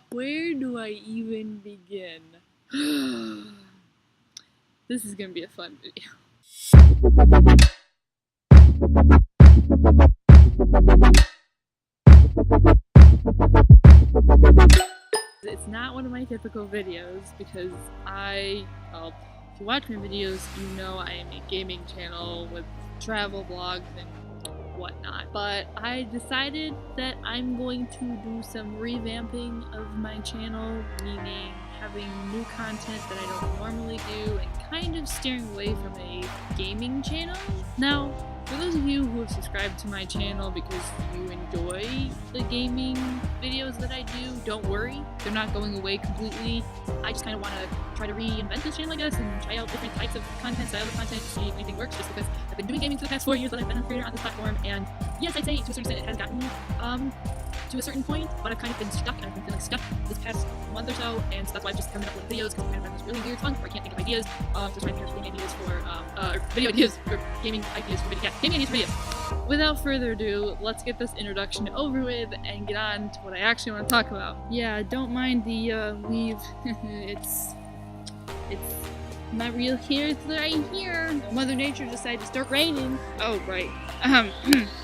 Where do I even begin? This is gonna be a fun video. It's not one of my typical videos because if you watch my videos, you know I am a gaming channel with travel vlogs and whatnot. But I decided that I'm going to do some revamping of my channel, meaning having new content that I don't normally do and kind of steering away from a gaming channel. Now, for those of you who have subscribed to my channel because you enjoy the gaming videos that I do, don't worry, they're not going away completely. I just kind of want to try to reinvent this channel, I guess, and try out different types of content, style of content, see if anything works, just because I've been doing gaming for the past 4 years that I've been a creator on this platform, and yes, I'd say to a certain extent it has gotten me to a certain point, but I've kind of been stuck, and I've been feeling stuck this past month or so, and so that's why I've just coming up with videos, because I'm kind of in this really weird funk where I can't think of ideas, so trying to think of ideas for, video ideas, or gaming ideas for video, gaming ideas for videos. Without further ado, let's get this introduction over with and get on to what I actually want to talk about. Yeah, don't mind the, weave, it's not real here, it's right here. Mother Nature decided to start raining. Oh, right.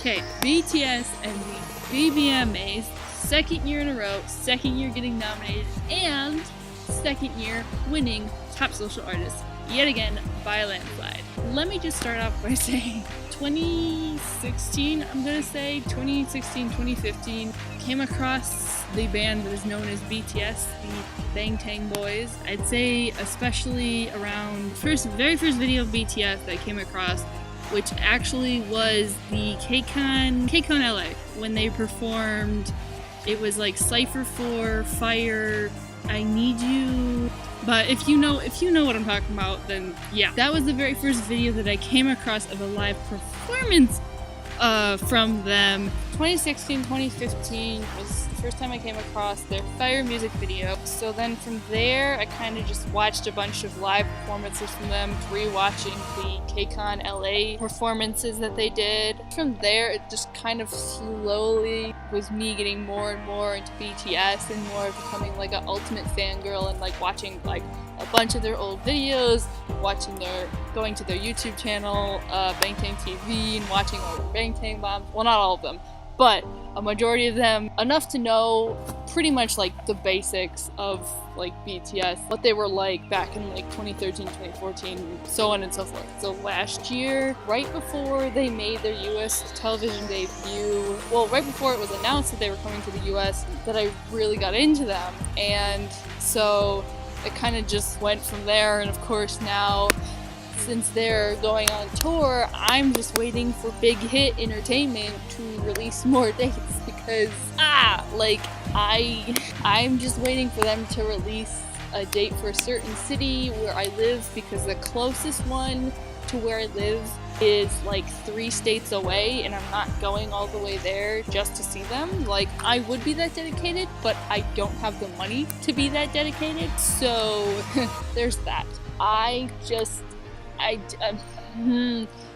Okay, BTS and the BBMAs, second year in a row, second year getting nominated, and second year winning Top Social Artist, yet again by a landslide. Let me just start off by saying 2016, I'm gonna say 2016, 2015, came across the band that is known as BTS, the Bangtan Boys. I'd say especially around very first video of BTS that I came across, which actually was the KCON LA, when they performed. It was like Cypher 4, Fire, I Need You. But if you know what I'm talking about, then yeah. That was the very first video that I came across of a live performance from them. 2016, 2015 was the first time I came across their Fire music video. So then from there, I kind of just watched a bunch of live performances from them, rewatching the KCON LA performances that they did. From there, it just kind of slowly was me getting more and more into BTS and more becoming like an ultimate fangirl and like watching like a bunch of their old videos, going to their YouTube channel, Bangtan TV, and watching all the Bangtan bombs. Well, not all of them, but a majority of them, enough to know pretty much like the basics of like BTS, what they were like back in like 2013, 2014, so on and so forth. So last year, right before they made their US television debut, well, right before it was announced that they were coming to the US, that I really got into them. And so it kind of just went from there, and of course now, since they're going on tour, I'm just waiting for Big Hit Entertainment to release more dates because, I'm just waiting for them to release a date for a certain city where I live, because the closest one to where I live is like 3 states away, and I'm not going all the way there just to see them. Like, I would be that dedicated, but I don't have the money to be that dedicated, so there's that.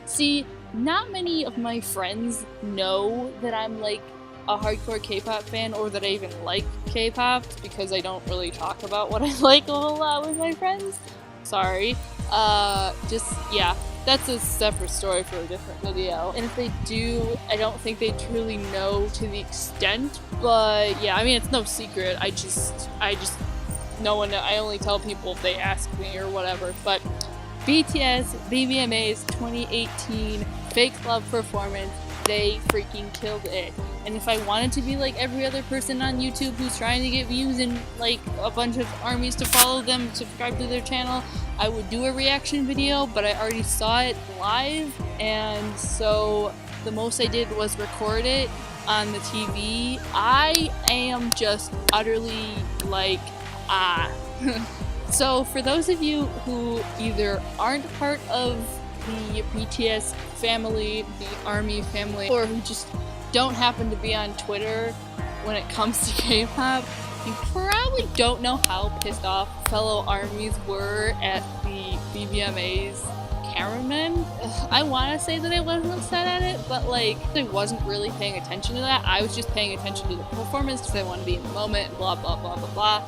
See, not many of my friends know that I'm like a hardcore K-pop fan, or that I even like K-pop, because I don't really talk about what I like a whole lot with my friends. Sorry. Yeah, that's a separate story for a different video. And if they do, I don't think they truly know to the extent, but yeah, I mean, it's no secret. I only tell people if they ask me or whatever. But BTS, BBMAs 2018 Fake Love performance, they freaking killed it. And if I wanted to be like every other person on YouTube who's trying to get views and like a bunch of armies to follow them, subscribe to their channel, I would do a reaction video, but I already saw it live, and so the most I did was record it on the TV. I am just utterly like, So for those of you who either aren't part of the BTS family, the ARMY family, or who just don't happen to be on Twitter when it comes to K-pop, you probably don't know how pissed off fellow ARMYs were at the BBMAs cameraman, I want to say that I wasn't upset at it, but like I wasn't really paying attention to that. I was just paying attention to the performance because I want to be in the moment and blah blah blah blah blah.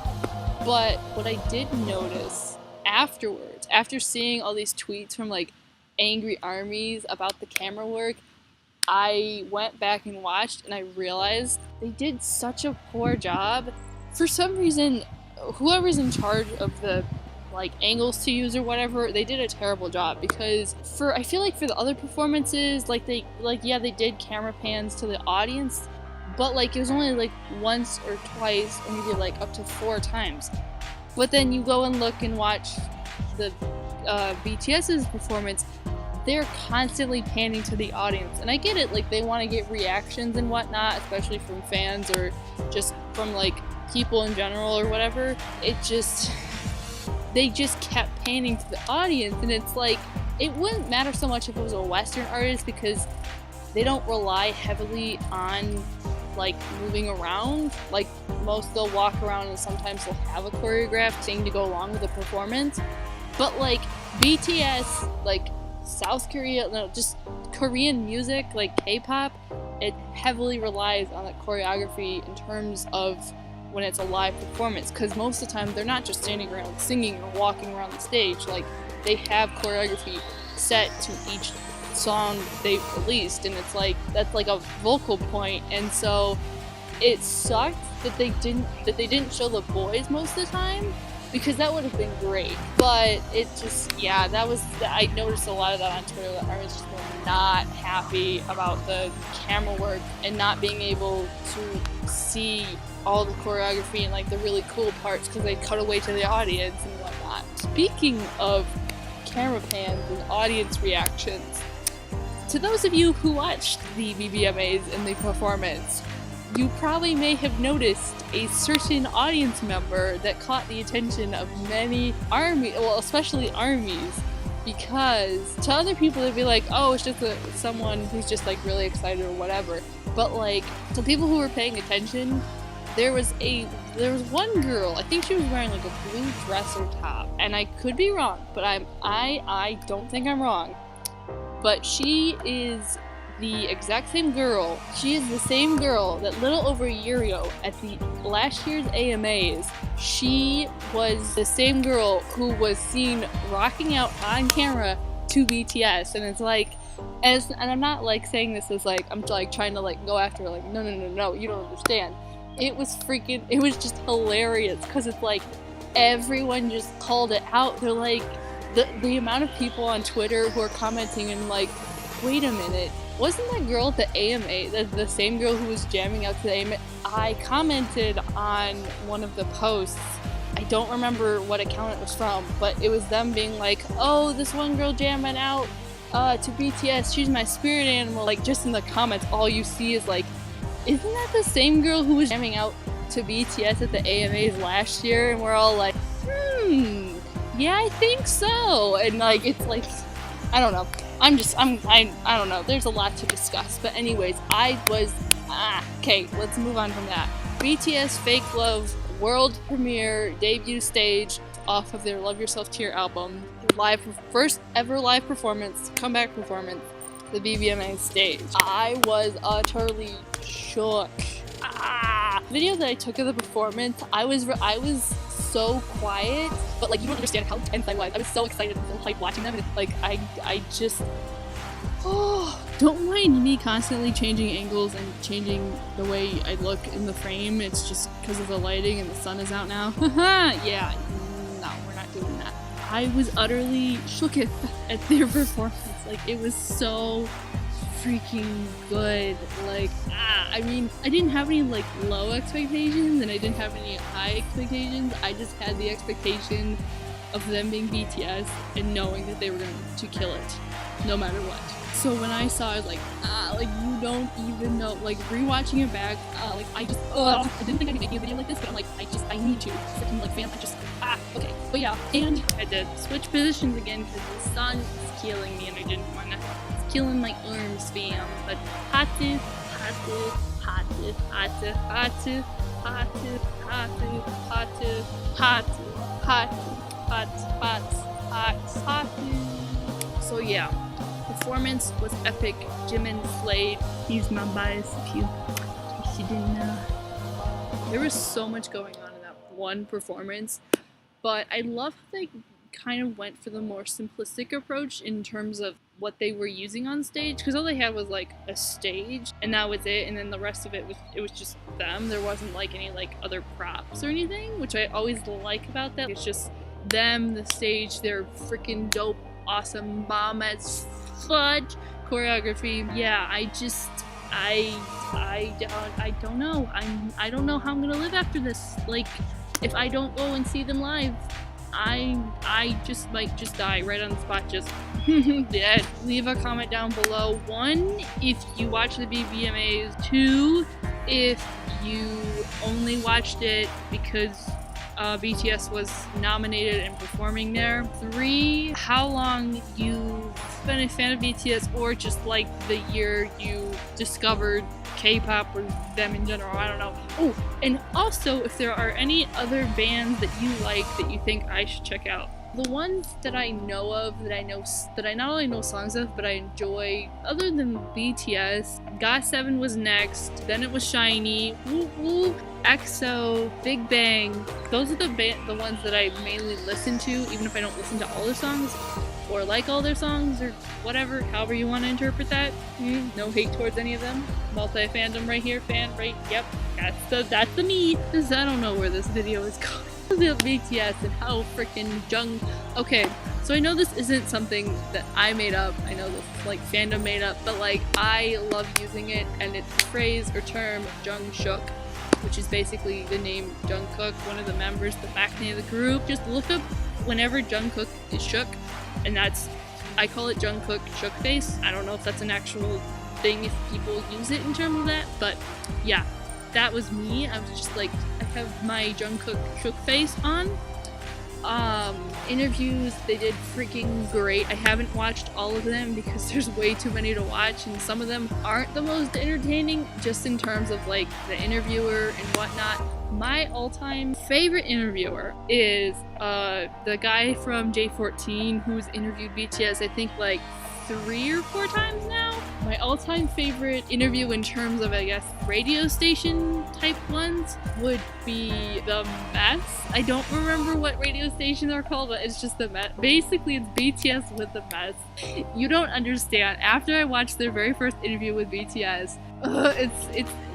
But what I did notice afterwards, after seeing all these tweets from like angry armies about the camera work, I went back and watched and I realized they did such a poor job. For some reason, whoever's in charge of the like angles to use or whatever, they did a terrible job, because I feel like for the other performances, they did camera pans to the audience, but like it was only like once or twice or maybe like up to 4 times. But then you go and look and watch the BTS's performance, they're constantly panning to the audience. And I get it, like they want to get reactions and whatnot, especially from fans or just from like people in general or whatever. They just kept panning to the audience, and it's like, it wouldn't matter so much if it was a Western artist, because they don't rely heavily on like moving around. Like most, they'll walk around and sometimes they'll have a choreographed thing to go along with the performance. But like BTS, like South Korea, no, just Korean music, like K-pop, it heavily relies on that choreography in terms of when it's a live performance, because most of the time they're not just standing around singing or walking around the stage. Like they have choreography set to each song they've released, and it's like that's like a vocal point. And so it sucked that they didn't show the boys most of the time, because that would have been great. But it just, yeah, I noticed a lot of that on Twitter, that I was just not happy about the camera work and not being able to see all the choreography and like the really cool parts, because they cut away to the audience and whatnot. Speaking of camera pans and audience reactions, to those of you who watched the BBMAs and the performance, you probably may have noticed a certain audience member that caught the attention of many especially armies, because to other people they'd be like, oh, it's just someone who's just like really excited or whatever. But like to people who were paying attention, there was one girl, I think she was wearing like a blue dress or top, and I could be wrong, but I don't think I'm wrong. But she is the exact same girl. She is the same girl that little over a year ago at the last year's AMAs, she was the same girl who was seen rocking out on camera to BTS. And it's like, and I'm not like saying this as like I'm like trying to like go after her, like no, you don't understand. It was just hilarious, because it's like everyone just called it out. They're like, the amount of people on Twitter who are commenting and like, wait a minute, wasn't that girl at the AMA the same girl who was jamming out to the AMA? I commented on one of the posts, I don't remember what account it was from, but it was them being like, oh, this one girl jamming out to BTS, she's my spirit animal. Like just in the comments, all you see is like, isn't that the same girl who was jamming out to BTS at the AMAs last year? And we're all like, yeah, I think so. And like, it's like, I don't know. I don't know. There's a lot to discuss. But anyways, okay, let's move on from that. BTS Fake Love world premiere debut stage off of their Love Yourself Tear album. First ever live performance, comeback performance, the BBMA stage. I was utterly shook. Video that I took of the performance, I was so quiet, but like you don't understand how tense I was. I was so excited and hyped watching them, and it's like I just don't mind me constantly changing angles and changing the way I look in the frame. It's just because of the lighting and the sun is out now. Yeah, no, we're not doing that. I was utterly shooketh at their performance. Like it was so freaking good. Like I mean, I didn't have any like low expectations and I didn't have any high expectations. I just had the expectation of them being BTS and knowing that they were going to kill it no matter what. So when I saw it, like you don't even know, like rewatching it back, like I didn't think I'd be making a video like this, but I'm like, I need to freaking like fan, okay. But yeah, and I had to switch positions again because the sun is killing me and I didn't want to. Killing my arms, fam. But hot. So yeah, performance was epic. Jimin slayed. He's my bias if you didn't know. There was so much going on in that one performance, but I love how they kind of went for the more simplistic approach in terms of what they were using on stage, because all they had was like a stage and that was it, and then the rest of it was just them. There wasn't like any like other props or anything, which I always like about that. It's just them, the stage, their freaking dope, awesome, bomb as fudge choreography. Yeah, I don't know. I don't know how I'm gonna live after this. Like, if I don't go and see them live, I just might just die right on the spot. Just dead. Leave a comment down below. 1, if you watch the BBMAs. 2, if you only watched it because BTS was nominated and performing there. 3, how long you've been a fan of BTS, or just like the year you discovered K-pop or them in general, I don't know. Oh, and also if there are any other bands that you like that you think I should check out. The ones that I know of, that I not only know songs of, but I enjoy, other than BTS, GOT7 was next, then it was SHINee, woo woo, EXO, Big Bang. Those are the ones that I mainly listen to, even if I don't listen to all their songs, or like all their songs, or whatever, however you want to interpret that. No hate towards any of them. Multi-fandom right here, fan right, yep, that's the me. I don't know where this video is going. The BTS and how freaking okay, so I know this isn't something that I made up, I know this is like fandom made up, but like I love using it, and it's the phrase or term JUNGSHOOK, which is basically the name Jungkook, one of the members, the back name of the group. Just look up whenever Jungkook is shook, and I call it Jungkook shook face. I don't know if that's an actual thing, if people use it in terms of that, but yeah, that was me. I was just like, I have my Jungkook shook face on. Interviews, they did freaking great. I haven't watched all of them because there's way too many to watch, and some of them aren't the most entertaining, just in terms of like the interviewer and whatnot. My all-time favorite interviewer is the guy from J14 who's interviewed BTS, I think like 3 or 4 times now. My all-time favorite interview in terms of, I guess, radio station type ones would be The Mess. I don't remember what radio stations are called, but it's just The Mess. Basically, it's BTS with The Mess. You don't understand. After I watched their very first interview with BTS,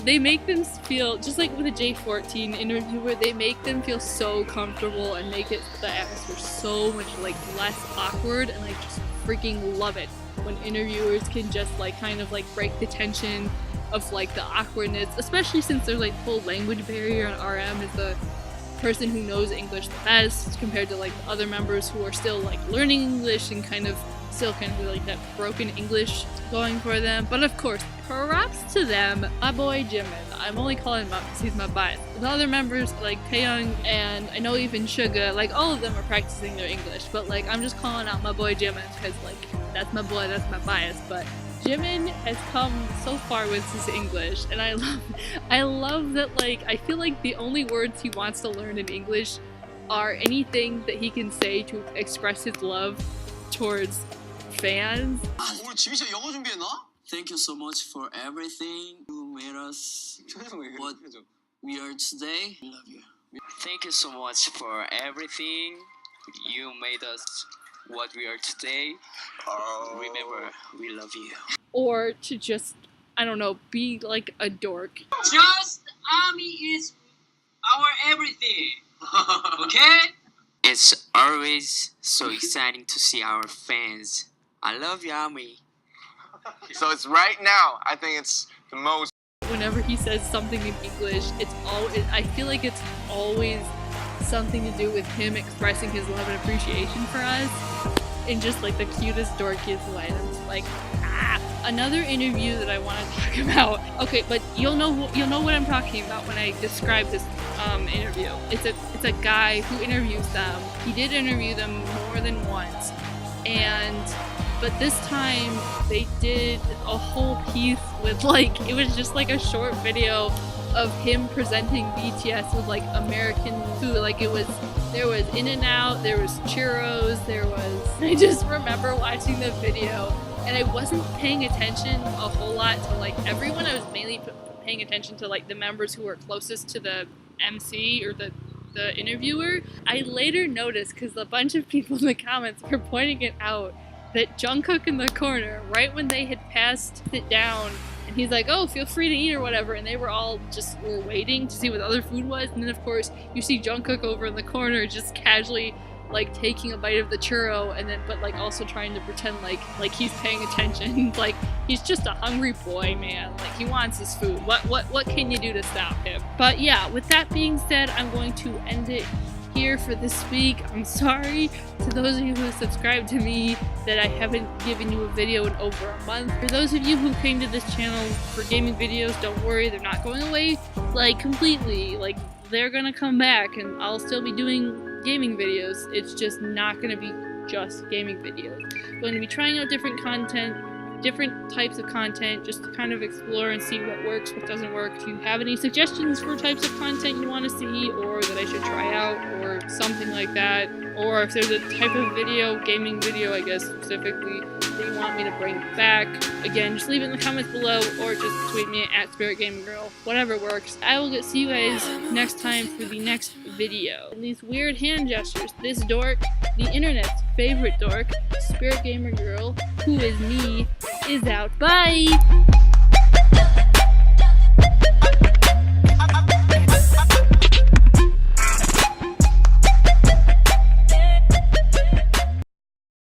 they make them feel, just like with a J14 interviewer, they make them feel so comfortable and make it the atmosphere so much like less awkward, and like just freaking love it when interviewers can just like kind of like break the tension of like the awkwardness, especially since there's like full language barrier, and RM is the person who knows English the best compared to like the other members who are still like learning English and kind of like that broken English going for them. But of course, props to them. My boy Jimin, I'm only calling him out because he's my bias. The other members like Taeyong and I know even Suga, like all of them are practicing their English, but like I'm just calling out my boy Jimin because like that's my boy, that's my bias. But Jimin has come so far with his English, and I love that, like, I feel like the only words he wants to learn in English are anything that he can say to express his love towards fans. Thank you so much for everything. You made us what we are today. I love you. Thank you so much for everything. You made us what we are today. Remember, we love you. Or to just, I don't know, be like a dork. Just Army is our everything. Okay? It's always so exciting to see our fans. I love you, Army. So it's right now. I think it's the most. Whenever he says something in English, I feel like it's always something to do with him expressing his love and appreciation for us in just like the cutest, dorkiest way. And I'm just like, ah. Another interview that I want to talk about. Okay, but you'll know what I'm talking about when I describe this interview. It's a guy who interviews them. He did interview them more than once, and but this time they did a whole piece with like, it was just like a short video of him presenting BTS with like American food. Like there was In-N-Out, there was churros, I just remember watching the video and I wasn't paying attention a whole lot to like everyone. I was mainly paying attention to like the members who were closest to the MC or the interviewer. I later noticed, because a bunch of people in the comments were pointing it out, that Jungkook in the corner, right when they had passed it down, and he's like, oh, feel free to eat or whatever, and they were all just were waiting to see what the other food was, and then of course you see Jungkook over in the corner just casually like taking a bite of the churro, and then but like also trying to pretend like he's paying attention. Like he's just a hungry boy, man. Like he wants his food. What can you do to stop him? But yeah, with that being said, I'm going to end it here for this week. I'm sorry to those of you who subscribed to me that I haven't given you a video in over a month. For those of you who came to this channel for gaming videos, don't worry, they're not going away like completely. Like they're gonna come back and I'll still be doing gaming videos. It's just not gonna be just gaming videos. I'm going to be trying out different content, different types of content, just to kind of explore and see what works, what doesn't work. If you have any suggestions for types of content you want to see or that I should try out or something like that, or if there's a type of video, gaming video I guess specifically, that you want me to bring back, again, just leave it in the comments below or just tweet me at SpiritGamingGirl, whatever works. I will see you guys next time for the next video. And these weird hand gestures, this dork, the internet's favorite dork, SpiritGamingGirl, who is me, is out. Bye!